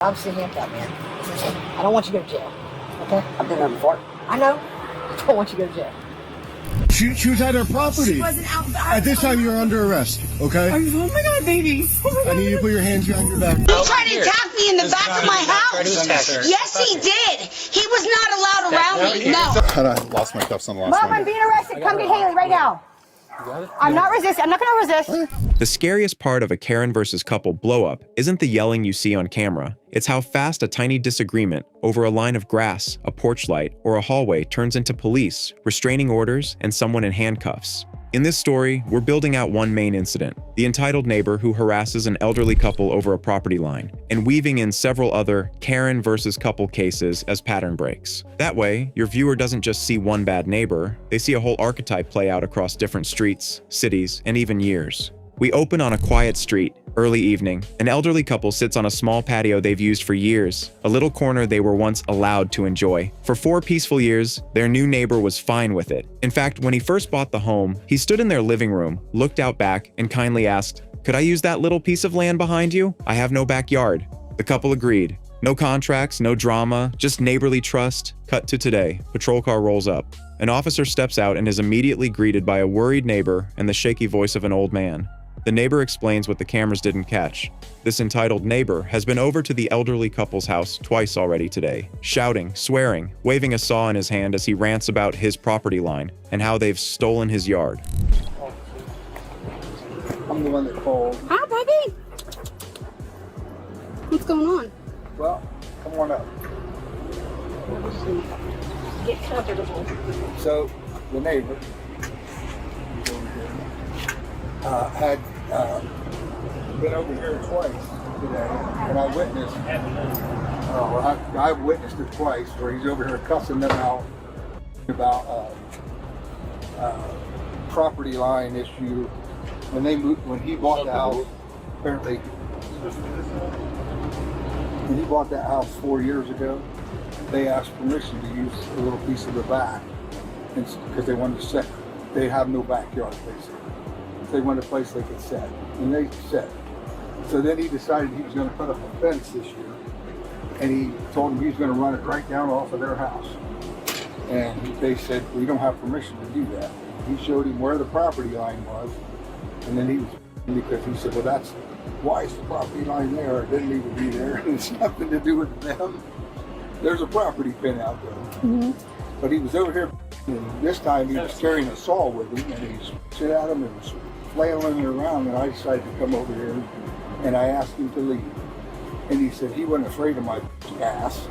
I'm sitting handcuffed, man. I don't want you to go to jail. Okay? I've been there before. I know. I don't want you to go to jail. She was at her property. She wasn't out. At this time, you're under arrest, okay? Oh my god, baby. Oh my god. I need you to put your hands behind your back. He tried to attack me in the back of my house. Yes, he did. He was not allowed around me. No. I lost my cuffs on the last Mom, one. I'm being arrested. Come get Haley right now. I'm not resisting. I'm not going to resist. The scariest part of a Karen versus couple blow-up isn't the yelling you see on camera. It's how fast a tiny disagreement over a line of grass, a porch light, or a hallway turns into police, restraining orders, and someone in handcuffs. In this story, we're building out one main incident, the entitled neighbor who harasses an elderly couple over a property line, and weaving in several other Karen versus couple cases as pattern breaks. That way, your viewer doesn't just see one bad neighbor, they see a whole archetype play out across different streets, cities, and even years. We open on a quiet street, early evening. An elderly couple sits on a small patio they've used for years, a little corner they were once allowed to enjoy. For 4 peaceful years, their new neighbor was fine with it. In fact, when he first bought the home, he stood in their living room, looked out back, and kindly asked, "Could I use that little piece of land behind you? I have no backyard." The couple agreed. No contracts, no drama, just neighborly trust. Cut to today. Patrol car rolls up. An officer steps out and is immediately greeted by a worried neighbor and the shaky voice of an old man. The neighbor explains what the cameras didn't catch. This entitled neighbor has been over to the elderly couple's house twice already today, shouting, swearing, waving a saw in his hand as he rants about his property line and how they've stolen his yard. I'm the one that called. Hi, Bobby. What's going on? Well, come on up. Get comfortable. So, the neighbor had been over here twice today, and I witnessed. I witnessed it twice, where he's over here cussing them out about property line issue. When he bought the house, apparently, when he bought that house 4 years ago, they asked permission to use a little piece of the back, because they wanted to set. They have no backyard, basically. They wanted a place they could set, and they set. So then he decided he was going to put up a fence this year, and he told them he was going to run it right down off of their house. And they said, "We don't have permission to do that." He showed him where the property line was, and then he was, because he said, "Well, why is the property line there? It didn't need to be there. It's nothing to do with them. There's a property pin out there." Mm-hmm. But he was over here, and this time he was carrying a saw with him, and he shit at him and was flailing it around, and I decided to come over here, and I asked him to leave. And he said he wasn't afraid of my ass.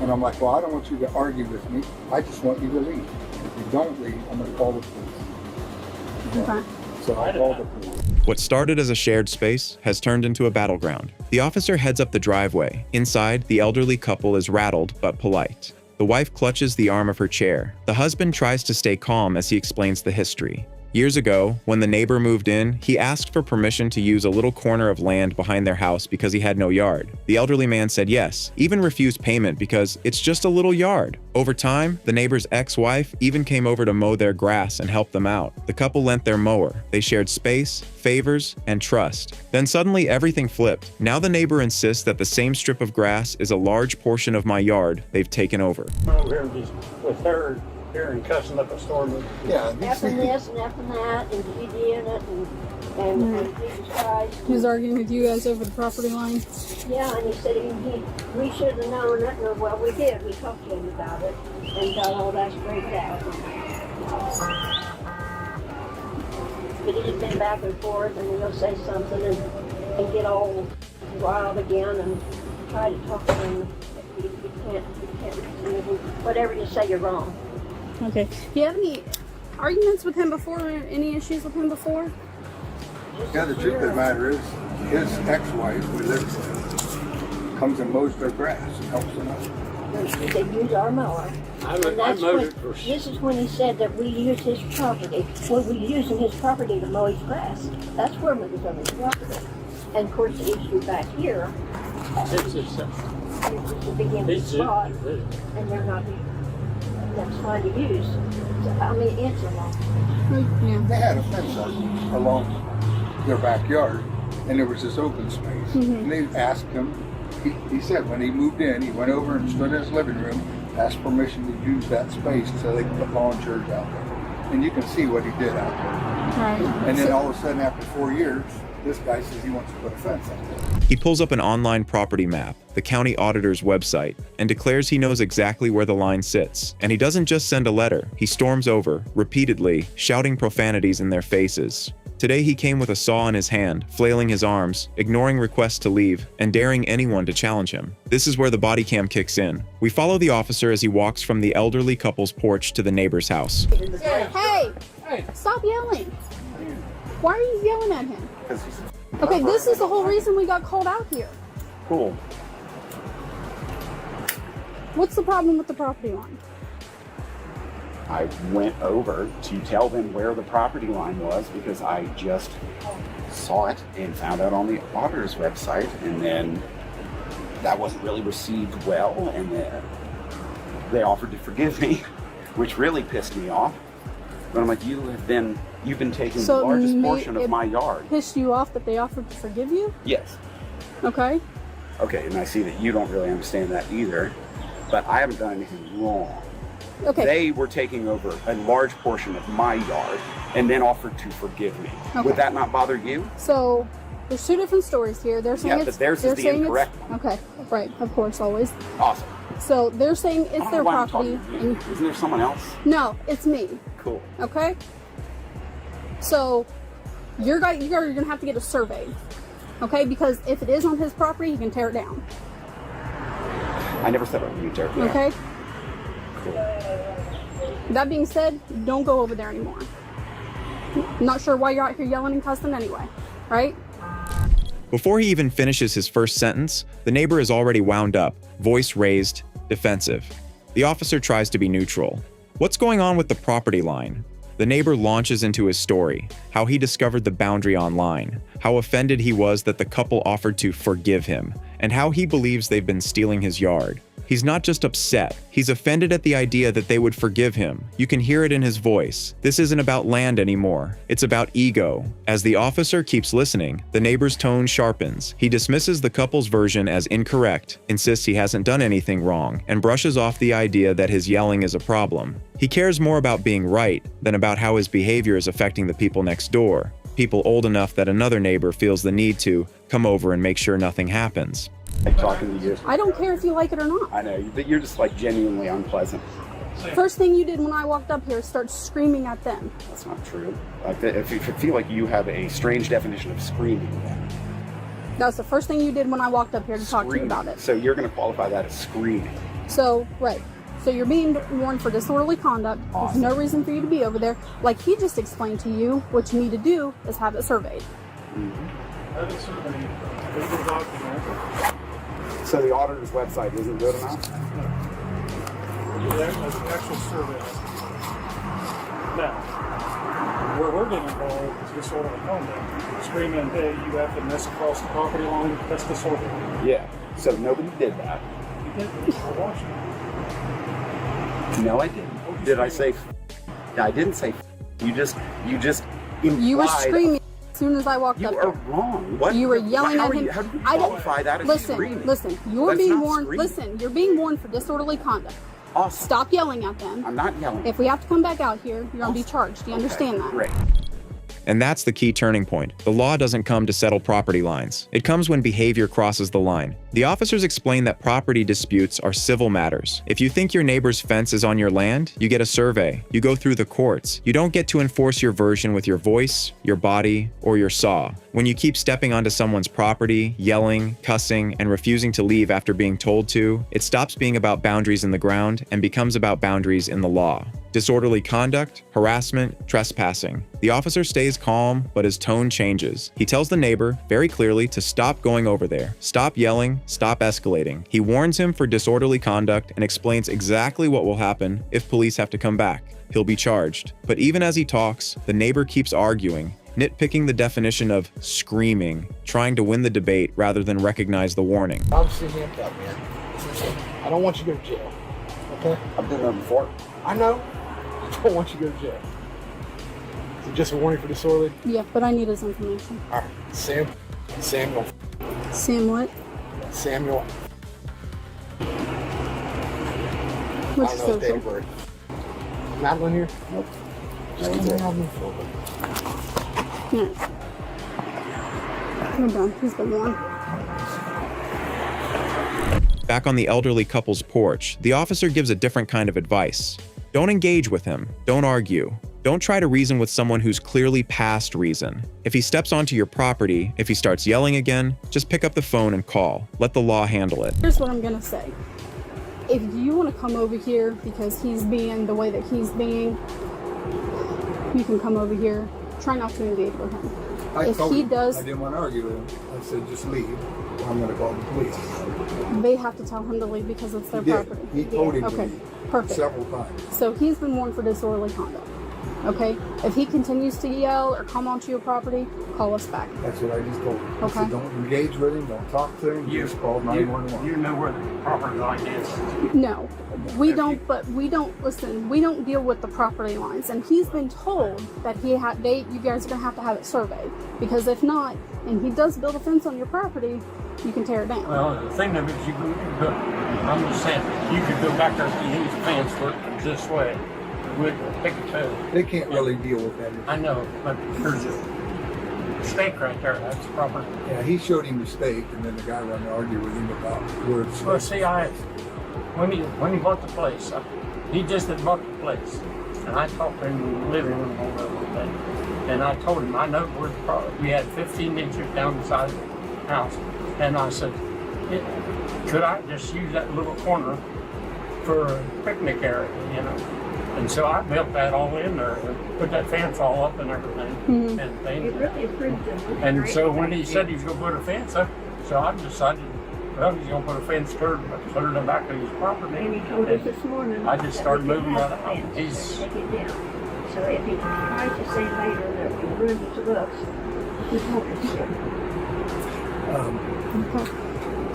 And I'm like, "Well, I don't want you to argue with me. I just want you to leave. If you don't leave, I'm going to call the police." Okay. So I called the police. What started as a shared space has turned into a battleground. The officer heads up the driveway. Inside, the elderly couple is rattled but polite. The wife clutches the arm of her chair. The husband tries to stay calm as he explains the history. Years ago, when the neighbor moved in, he asked for permission to use a little corner of land behind their house because he had no yard. The elderly man said yes, even refused payment because it's just a little yard. Over time, the neighbor's ex-wife even came over to mow their grass and help them out. The couple lent their mower. They shared space, favors, and trust. Then suddenly everything flipped. Now the neighbor insists that the same strip of grass is a large portion of my yard they've taken over. Over here just with her here and cussing up a storm. Yeah. Effing this and effing that, and he did it, and Jesus Christ. He was arguing with you guys over the property line. Yeah, and he said we should have known it. And well, we did. We talked to him about it and got all that straightened out. But he's been back and forth, and he'll say something and get all wild again and try to talk to him. You can't, whatever you say, you're wrong. Okay. Do you have any arguments with him before? Any issues with him before? Yeah, the truth of the matter is, his ex-wife, who lives there, comes and mows their grass and helps them out. They use our mower. This is when he said that we use his property. Well, we're using his property to mow his grass. That's where we was on his property. And of course, the issue back here, it's the beginning spot, and they're not. That's fine to use. So, I mean, it's along. Yeah. They had a fence along their backyard, and there was this open space. Mm-hmm. And they asked him He said when he moved in, he went over and stood in his living room, asked permission to use that space so they could put lawn chairs out there. And you can see what he did out there. Right. And then all of a sudden, after 4 years, this guy says he wants to put a fence out there. He pulls up an online property map, the county auditor's website, and declares he knows exactly where the line sits. And he doesn't just send a letter, he storms over, repeatedly, shouting profanities in their faces. Today he came with a saw in his hand, flailing his arms, ignoring requests to leave, and daring anyone to challenge him. This is where the body cam kicks in. We follow the officer as he walks from the elderly couple's porch to the neighbor's house. Hey! Stop yelling! Why are you yelling at him? Okay, this is the whole reason we got called out here. Cool. What's the problem with the property line? I went over to tell them where the property line was because I just saw it and found out on the auditor's website, and then that wasn't really received well, and then they offered to forgive me, which really pissed me off. But I'm like, you've been taking the largest portion of my yard. Pissed you off that they offered to forgive you? Yes. Okay. Okay, and I see that you don't really understand that either, but I haven't done anything wrong. Okay. They were taking over a large portion of my yard and then offered to forgive me. Okay. Would that not bother you? So there's two different stories here. They're saying Yeah, but theirs is the incorrect one. Okay, right, of course, always. Awesome. So they're saying I it's don't their know why I'm property. talking to you. Isn't there someone else? No, it's me. Cool. Okay. So you're gonna have to get a survey. Okay, because if it is on his property, he can tear it down. I never said I would tear it down. Okay. Cool. That being said, don't go over there anymore. Not sure why you're out here yelling and cussing anyway, right? Before he even finishes his first sentence, the neighbor is already wound up, voice raised, defensive. The officer tries to be neutral. What's going on with the property line? The neighbor launches into his story, how he discovered the boundary online, how offended he was that the couple offered to forgive him, and how he believes they've been stealing his yard. He's not just upset, he's offended at the idea that they would forgive him. You can hear it in his voice. This isn't about land anymore, it's about ego. As the officer keeps listening, the neighbor's tone sharpens. He dismisses the couple's version as incorrect, insists he hasn't done anything wrong, and brushes off the idea that his yelling is a problem. He cares more about being right than about how his behavior is affecting the people next door, people old enough that another neighbor feels the need to come over and make sure nothing happens. Like talking to you. I don't care if you like it or not. I know, you're just like genuinely unpleasant. First thing you did when I walked up here is start screaming at them. That's not true. I feel like you have a strange definition of screaming. That's the first thing you did when I walked up here to talk to you about it. So you're going to qualify that as screaming. So, right. So you're being warned for disorderly conduct. Awesome. There's no reason for you to be over there. Like he just explained to you, what you need to do is have it surveyed. Have it surveyed. Legal document. So the auditor's website isn't good enough? The actual survey. Now, where we're getting involved is disorderly conduct. Screaming, hey, you have to mess across the property line, that's disorderly. Yeah. So nobody did that. You did. I watched it. No, I didn't. Did I say? I didn't say. You just implied. You were screaming as soon as I walked up You are here. wrong. What? You were yelling how at him. How do you I didn't qualify that as listen. screaming? Listen. You're That's being not warned. screaming. Listen. You're being warned for disorderly conduct. Awesome. Stop yelling at them. I'm not yelling. If we have to come back out here, you're gonna be charged. Do you understand that? Great. And that's the key turning point. The law doesn't come to settle property lines. It comes when behavior crosses the line. The officers explain that property disputes are civil matters. If you think your neighbor's fence is on your land, you get a survey. You go through the courts. You don't get to enforce your version with your voice, your body, or your saw. When you keep stepping onto someone's property, yelling, cussing, and refusing to leave after being told to, it stops being about boundaries in the ground and becomes about boundaries in the law. Disorderly conduct, harassment, trespassing. The officer stays calm, but his tone changes. He tells the neighbor very clearly to stop going over there, stop yelling, stop escalating. He warns him for disorderly conduct and explains exactly what will happen if police have to come back. He'll be charged. But even as he talks, the neighbor keeps arguing, nitpicking the definition of screaming, trying to win the debate rather than recognize the warning. I'm sitting here, man. I don't want you to go to jail. Okay? I've been there before. I know. I don't want you to go to jail. Is it just a warning for disorderly? Yeah, but I need his information. All right. Sam. Sam. Sam what? Samuel. What's I your don't know his date of social? birth. Madeline here? Nope. Just That was it. Yeah. We're done. He's been warned. Back on the elderly couple's porch, the officer gives a different kind of advice. Don't engage with him. Don't argue. Don't try to reason with someone who's clearly past reason. If he steps onto your property, if he starts yelling again, just pick up the phone and call. Let the law handle it. Here's what I'm gonna say. If you want to come over here because he's being the way that he's being, you can come over here. Try not to engage with him. I If told he him, does- I didn't want to argue with him. I said, just leave. I'm going to call the police. They have to tell him to leave because it's their He did. property. He told him to Okay, leave perfect. several times. So he's been warned for disorderly conduct. Okay? If he continues to yell or come onto your property, call us back. That's what I just told him. I Okay. said, don't engage with him. Don't talk to him. Just call 911. You know where the property line is. No, we don't. But we don't listen. We don't deal with the property lines, and he's been told that you guys are gonna have to have it surveyed because if not, and he does build a fence on your property, you can tear it down. Well, the thing of it is, I'm just saying, you could go back there and use the fence where it comes this way. Would pick a toe. They can't really deal with that. I know, but there's a stake right there. That's proper. Yeah, he showed him the stake, and then the guy wanted to argue with him about where it's. Well, see, when he bought the place, he just had bought the place, and I talked to him in the living room all that one day, and I told him I know where the property. We had 15 inches down the side of the house, and I said, could I just use that little corner for a picnic area, you know? And so I built that all in there, and put that fence all up and everything, Mhm. and things. It really improved them. And so when he said he was going to put a fence up, so I decided, well, he's going to put a fence clear to the back of his property. And he told us this morning. I just started that we moving could that have out. a fence He's- and take it down. So if he tries to say later that we ruined it to us, we won't accept Okay.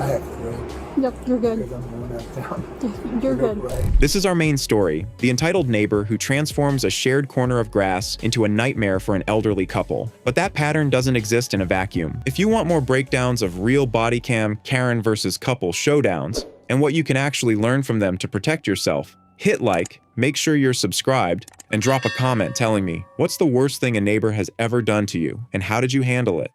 I have to go Yep, you're because good. I'm going out of town. You're To go good. pray. This is our main story, the entitled neighbor who transforms a shared corner of grass into a nightmare for an elderly couple. But that pattern doesn't exist in a vacuum. If you want more breakdowns of real body cam Karen versus couple showdowns, and what you can actually learn from them to protect yourself, hit like, make sure you're subscribed, and drop a comment telling me, what's the worst thing a neighbor has ever done to you, and how did you handle it?